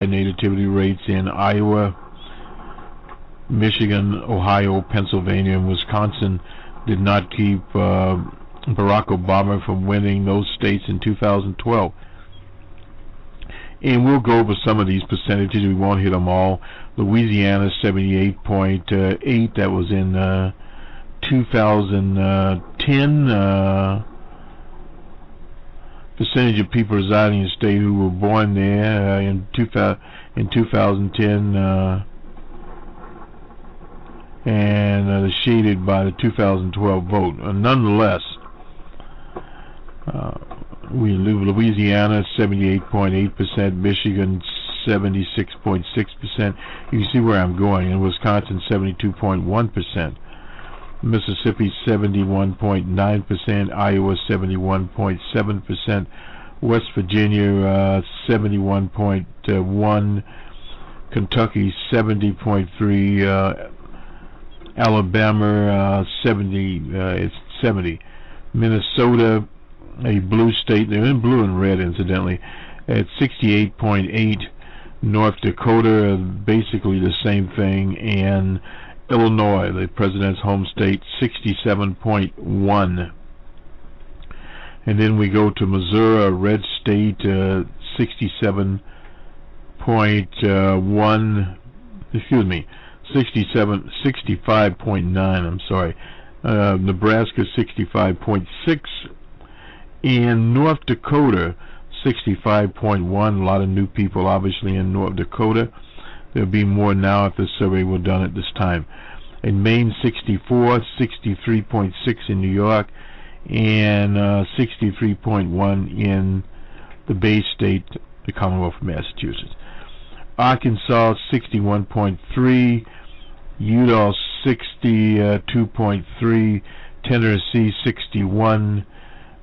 nativity rates in Iowa, Michigan, Ohio, Pennsylvania, and Wisconsin did not keep Barack Obama from winning those states in 2012. And we'll go over some of these percentages. We won't hit them all. Louisiana 78.8. That was in 2010. Percentage of people residing in the state who were born there in 2010, and shaded by the 2012 vote. Nonetheless, we live in Louisiana 78.8%, Michigan 76.6%. You can see where I'm going. In Wisconsin 72.1%. Mississippi 71.9%, Iowa 71.7%, West Virginia 71.1%, Kentucky 70.3%, Alabama 70, Minnesota, a blue state, they're in blue and red incidentally, at 68.8%, North Dakota basically the same thing, and Illinois, the president's home state, 67.1%. And then we go to Missouri, a red state, 65.9, I'm sorry. Nebraska 65.6, and North Dakota 65.1. A lot of new people obviously in North Dakota. There'll be more now if the survey were done at this time. In Maine 64, 63.6 in New York, and 63.1 in the Bay State, the Commonwealth of Massachusetts. Arkansas 61.3, Utah 62.3, Tennessee 61,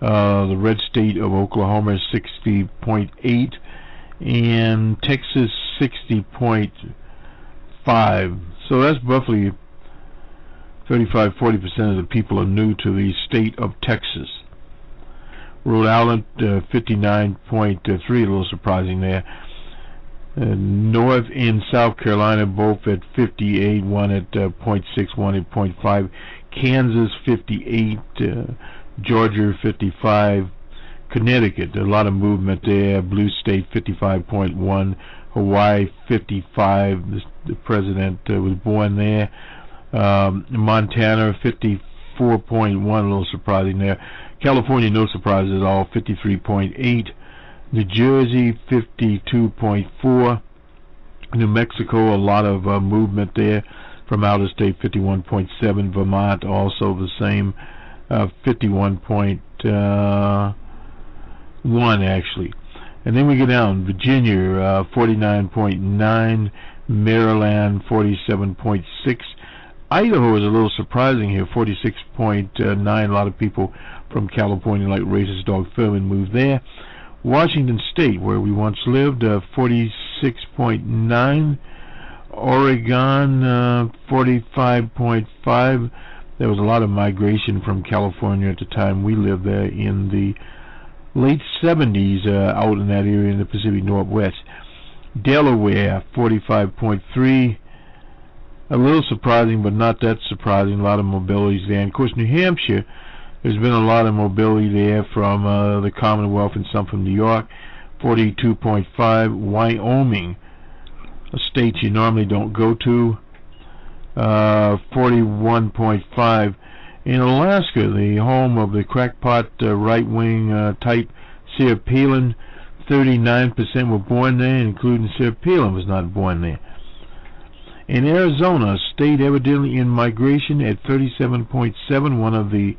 the red state of Oklahoma 60.8, and Texas 60.5. So that's roughly 35-40% of the people are new to the state of Texas. Rhode Island 59.3, a little surprising there. North and South Carolina both at 58, one at 0.6, one at 0.5. Kansas 58, Georgia 55, Connecticut, a lot of movement there. Blue state 55.1, Hawaii 55, the president was born there. Montana 54.1, a little surprising there. California, no surprises at all, 53.8. New Jersey 52.4. New Mexico, a lot of movement there from out of state, 51.7. Vermont also the same, 51.1 actually. And then we go down, Virginia 49.9, Maryland 47.6. Idaho is a little surprising here, 46.9. A lot of people from California, like racist dog Thurman, moved there. Washington State, where we once lived, 46.9. Oregon 45.5. There was a lot of migration from California at the time we lived there in the late 70s, out in that area in the Pacific Northwest. Delaware 45.3. A little surprising, but not that surprising. A lot of mobilities there. And of course, New Hampshire, there's been a lot of mobility there from the Commonwealth and some from New York, 42.5. Wyoming, a state you normally don't go to, 41.5. In Alaska, the home of the crackpot right-wing type Sarah Palin, 39% were born there, including Sarah Palin was not born there. In Arizona, a state evidently in migration at 37.7, one of the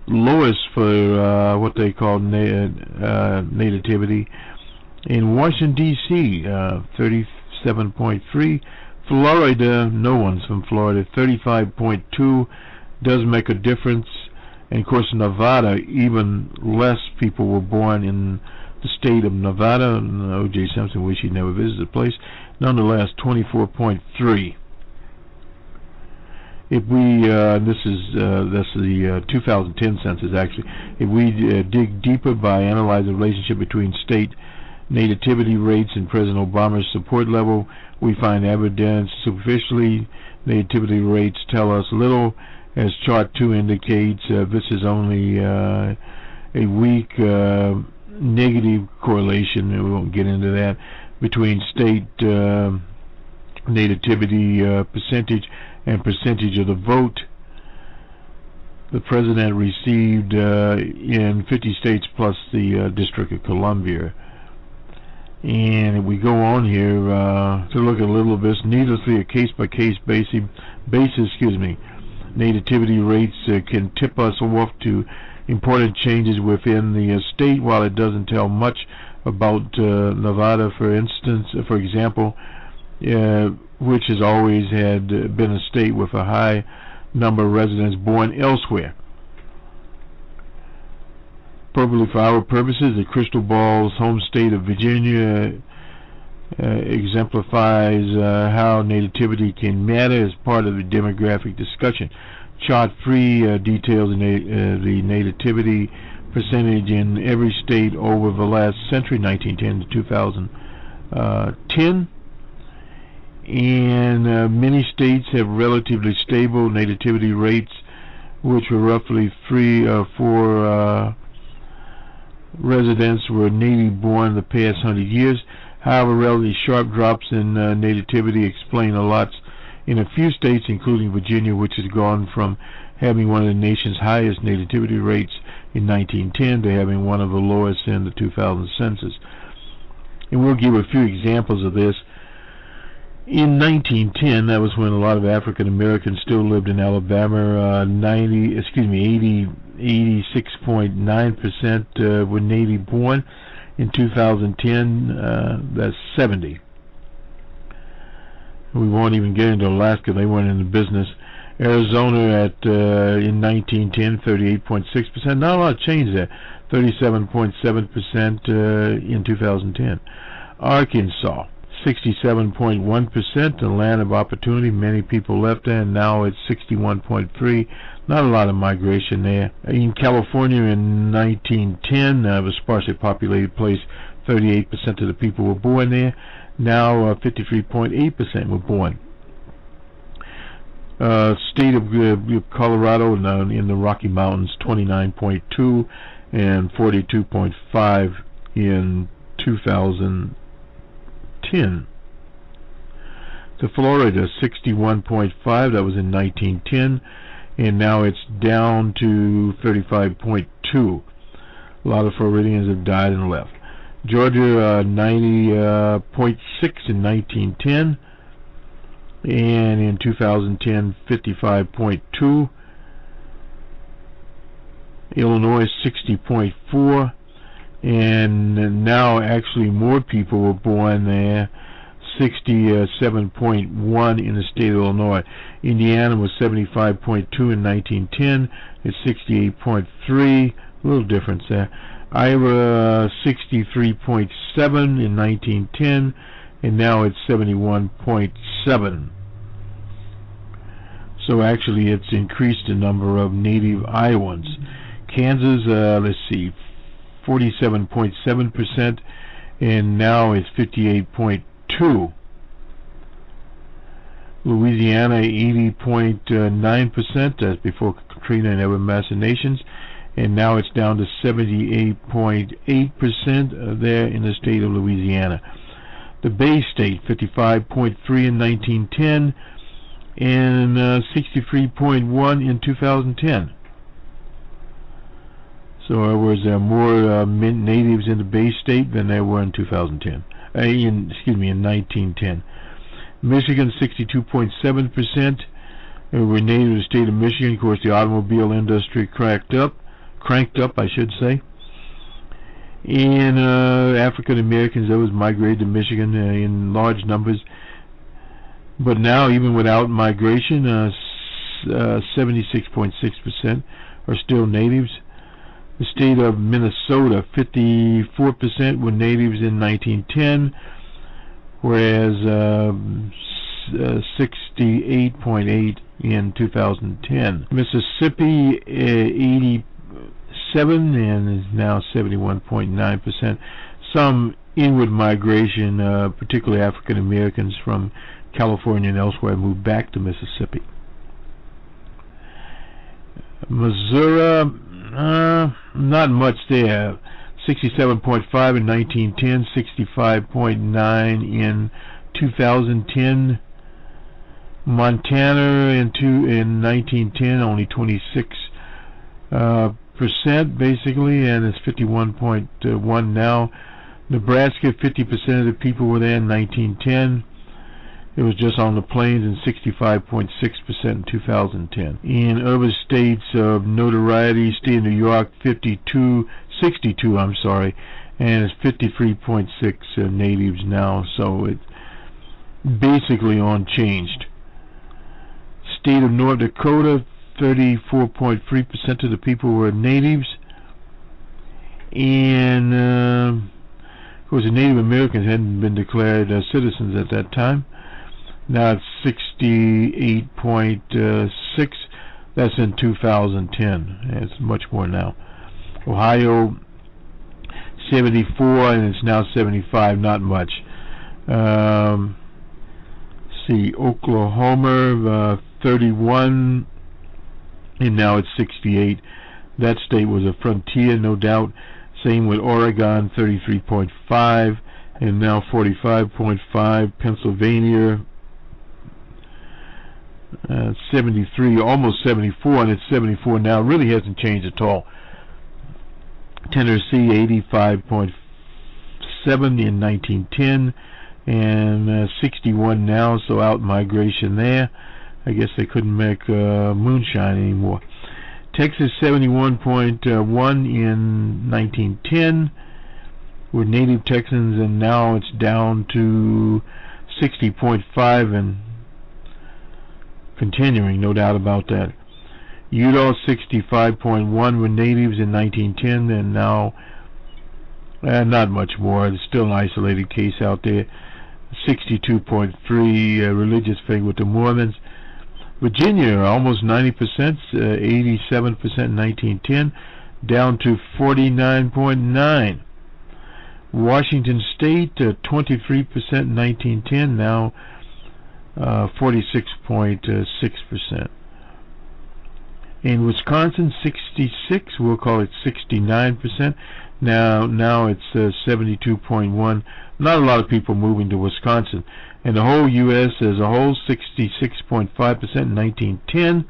lowest for what they call nativity. In Washington, D.C., 37.3. Florida, no one's from Florida, 35.2. Does make a difference. And of course, Nevada, even less people were born in the state of Nevada. O.J. Simpson wish he never visited the place. Nonetheless, 24.3. If we, that's the 2010 census actually. If we dig deeper by analyzing the relationship between state nativity rates and President Obama's support level. We find evidence superficially. Nativity rates tell us little, as Chart 2 indicates. This is only a weak negative correlation, and we won't get into that, between state nativity percentage and percentage of the vote the president received in 50 states plus the District of Columbia. And we go on here to look at a little of this. Needlessly, a case-by-case basis, nativity rates can tip us off to important changes within the state, while it doesn't tell much about Nevada, for example, which has always had been a state with a high number of residents born elsewhere. Probably for our purposes, the crystal ball's home state of Virginia exemplifies how nativity can matter as part of the demographic discussion. Chart 3 details the nativity percentage in every state over the last century, 1910 to 2010. And many states have relatively stable nativity rates, which were roughly 3 or 4 residents were native born in the past 100 years. However, relatively sharp drops in nativity explain a lot in a few states, including Virginia, which has gone from having one of the nation's highest nativity rates in 1910 to having one of the lowest in the 2000 census. And we'll give a few examples of this. In 1910, that was when a lot of African Americans still lived in Alabama. 86.9% were native born. In 2010, that's 70. We won't even get into Alaska; they weren't in the business. Arizona in 1910, 38.6%. Not a lot of change there. 37.7% in 2010. Arkansas, 67.1%, a land of opportunity. Many people left there, and now it's 61.3%. Not a lot of migration there. In California in 1910, it was a sparsely populated place. 38% of the people were born there. Now 53.8% were born. State of Colorado in the Rocky Mountains, 29.2 and 42.5 in 2010. To Florida, 61.5, that was in 1910, and now it's down to 35.2. A lot of Floridians have died and left. Georgia, 90.6 in 1910, and in 2010, 55.2. Illinois, 60.4, and now actually more people were born there, 67.1 in the state of Illinois. Indiana was 75.2 in 1910, it's 68.3, a little difference there. Iowa, 63.7 in 1910, and now it's 71.7. So actually it's increased the number of native Iowans. Kansas, let's see, 47.7%, and now it's 58.2. Louisiana, 80.9%, that's before Katrina and other machinations, and now it's down to 78.8% there in the state of Louisiana. The Bay State, 55.3 in 1910, and 63.1 in 2010. So there was more natives in the Bay State than there were in 2010. In 1910. Michigan, 62.7%. Were native to the state of Michigan. Of course, the automobile industry cranked up, I should say. And African Americans, those migrated to Michigan in large numbers. But now, even without migration, 76.6% are still natives. The state of Minnesota, 54% were natives in 1910, whereas 68.8 in 2010. Mississippi, 87, and is now 71.9%. Some inward migration, particularly African Americans from California and elsewhere, moved back to Mississippi. Missouri, not much there. 67.5 in 1910, 65.9 in 2010. Montana in 1910, only 26% basically, and it's 51.1 now. Nebraska, 50% of the people were there in 1910. It was just on the plains, and 65.6% in 2010. In urban states of notoriety, state of New York, 62, and it's 53.6 natives now, so it's basically unchanged. State of North Dakota, 34.3% of the people were natives, and of course the Native Americans hadn't been declared citizens at that time. Now it's 68.6. That's in 2010. It's much more now. Ohio, 74, and it's now 75. Not much. See, Oklahoma, 31, and now it's 68. That state was a frontier, no doubt. Same with Oregon, 33.5, and now 45.5. Pennsylvania, 73, almost 74, and it's 74 now. It really hasn't changed at all. Tennessee, 85.7 in 1910, and 61 now, so out migration there. I guess they couldn't make moonshine anymore. Texas, 71.1 in 1910 with native Texans, and now it's down to 60.5 and continuing, no doubt about that. Utah, 65.1 with natives in 1910, and now not much more. It's still an isolated case out there. 62.3 religious faith with the Mormons. Virginia, almost 90%, 87% in 1910, down to 49.9. Washington State, 23% in 1910, now 46.6%. In Wisconsin, 66, we'll call it 69%. Now it's 72.1. Not a lot of people moving to Wisconsin. And the whole U.S. as a whole, 66.5% in 1910,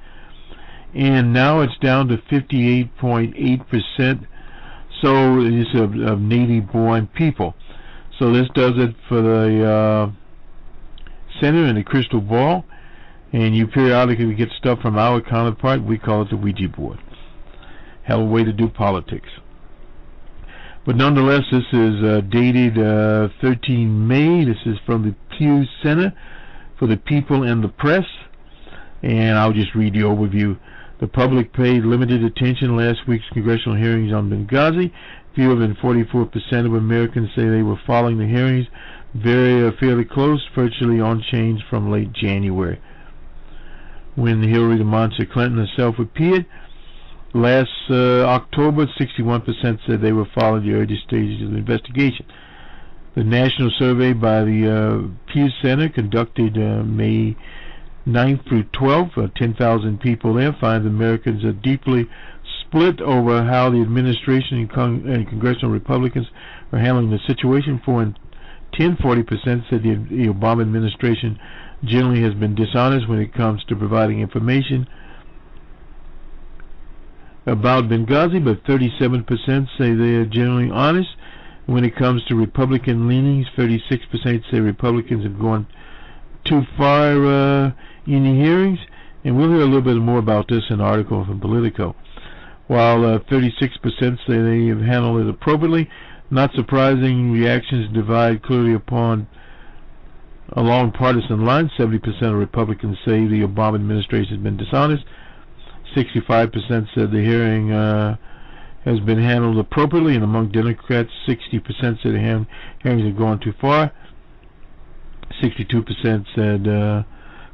and now it's down to 58.8%. So it's of native-born people. So this does it for the Center and the Crystal Ball. And you periodically get stuff from our counterpart. We call it the Ouija board. Hell of a way to do politics. But nonetheless, this is dated 13 May. This is from the Pew Center for the People and the Press. And I'll just read the overview. The public paid limited attention last week's congressional hearings on Benghazi. Fewer than 44% of Americans say they were following the hearings. Fairly close, virtually unchanged from late January, when Hillary the Monster Clinton herself appeared. Last October, 61% said they were following the early stages of the investigation. The national survey by the Pew Center, conducted May 9th through 12th, 10,000 people there, finds Americans are deeply split over how the administration and congressional Republicans are handling the situation. 40% said the Obama administration generally has been dishonest when it comes to providing information about Benghazi, but 37% say they are generally honest. When it comes to Republican leanings, 36% say Republicans have gone too far in the hearings, and we'll hear a little bit more about this in an article from Politico. While 36% say they have handled it appropriately, not surprising, reactions divide clearly along partisan lines. 70% of Republicans say the Obama administration has been dishonest. 65% said the hearing has been handled appropriately, and among Democrats, 60% said the hearings have gone too far. 62% said the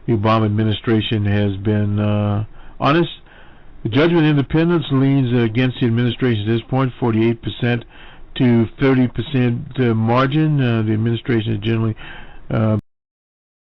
Obama administration has been honest. The judgment independence leans against the administration at this point, 48% to 30% margin. The administration is generally